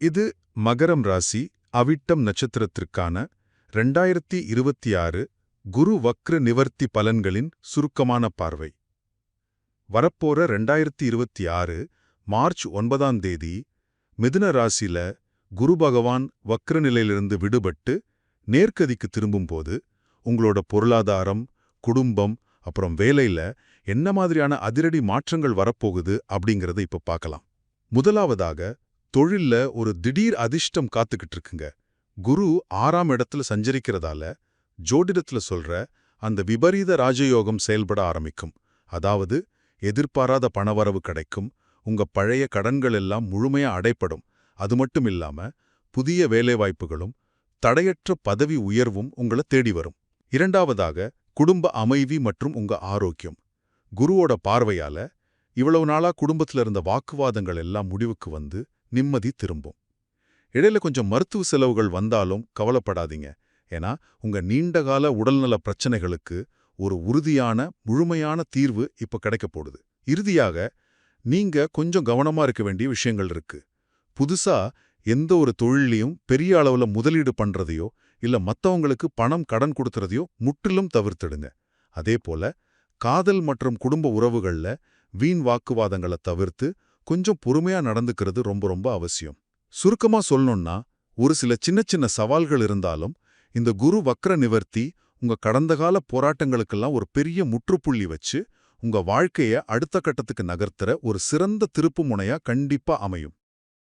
இது மகரம் ராசி அவிட்டம் நட்சத்திரத்திற்கான 2026 குரு வக்ர நிவர்த்தி பலன்களின் சுருக்கமான பார்வை. வரப்போற 2026 மார்ச் 9ஆம் தேதி மிதுன ராசியில குரு பகவான் வக்ர நிலையிலிருந்து விடுபட்டு நேர்கதிக்கு திரும்பும்போது உங்களோட பொருளாதாரம், குடும்பம், அப்புறம் வேலையில என்ன மாதிரியான அதிரடி மாற்றங்கள் வரப்போகுது அப்படிங்கறத இப்ப பார்க்கலாம். முதலாவதாக தொழில்ல ஒரு திடீர் அதிர்ஷ்டம் காத்துக்கிட்டு இருக்குங்க. குரு 6ஆம் இடத்துல சஞ்சரிக்கிறதால ஜோதிடத்துல சொல்ற அந்த விபரீத ராஜயோகம் செயல்பட ஆரம்பிக்கும். அதாவது எதிர்பாராத பணவரவு கிடைக்கும், உங்க பழைய கடன்கள் எல்லாம் முழுமையா அடைப்படும். அது மட்டும் இல்லாம புதிய வேலைவாய்ப்புகளும் தடையற்ற பதவி உயர்வும் உங்களை தேடி வரும். இரண்டாவதாக குடும்ப அமைதி மற்றும் உங்க ஆரோக்கியம். குருவோட பார்வையால இவ்வளவு நாளா குடும்பத்துல இருந்த வாக்குவாதங்கள் எல்லாம் முடிவுக்கு வந்து நிம்மதி திரும்பும். இடையில கொஞ்சம் மருத்துவ செலவுகள் வந்தாலும் கவலைப்படாதீங்க. ஏன்னா உங்க நீண்டகால உடல்நல பிரச்சனைகளுக்கு ஒரு உறுதியான முழுமையான தீர்வு இப்ப கிடைக்க போடுது. இறுதியாக நீங்க கொஞ்சம் கவனமா இருக்க வேண்டிய விஷயங்கள் இருக்கு. புதுசா எந்த ஒரு தொழிலையும் பெரிய அளவுல முதலீடு பண்றதையோ இல்ல மத்தவங்களுக்கு பணம் கடன் கொடுக்கறதையோ முற்றிலும் தவிர்த்திடுங்க. அதே போல காதல் மற்றும் குடும்ப உறவுகள்ல வீண் வாக்குவாதங்களை தவிர்த்து கொஞ்சம் பொறுமையா நடந்துக்கிறது ரொம்ப ரொம்ப அவசியம். சுருக்கமா சொல்லணும்னா ஒரு சில சின்ன சின்ன சவால்கள் இருந்தாலும் இந்த குரு வக்ர நிவர்த்தி உங்க கடந்த கால போராட்டங்களுக்கெல்லாம் ஒரு பெரிய முற்றுப்புள்ளி வச்சு உங்க வாழ்க்கைய அடுத்த கட்டத்துக்கு நகர்த்துற ஒரு சிறந்த திருப்பு முனையா கண்டிப்பா அமையும்.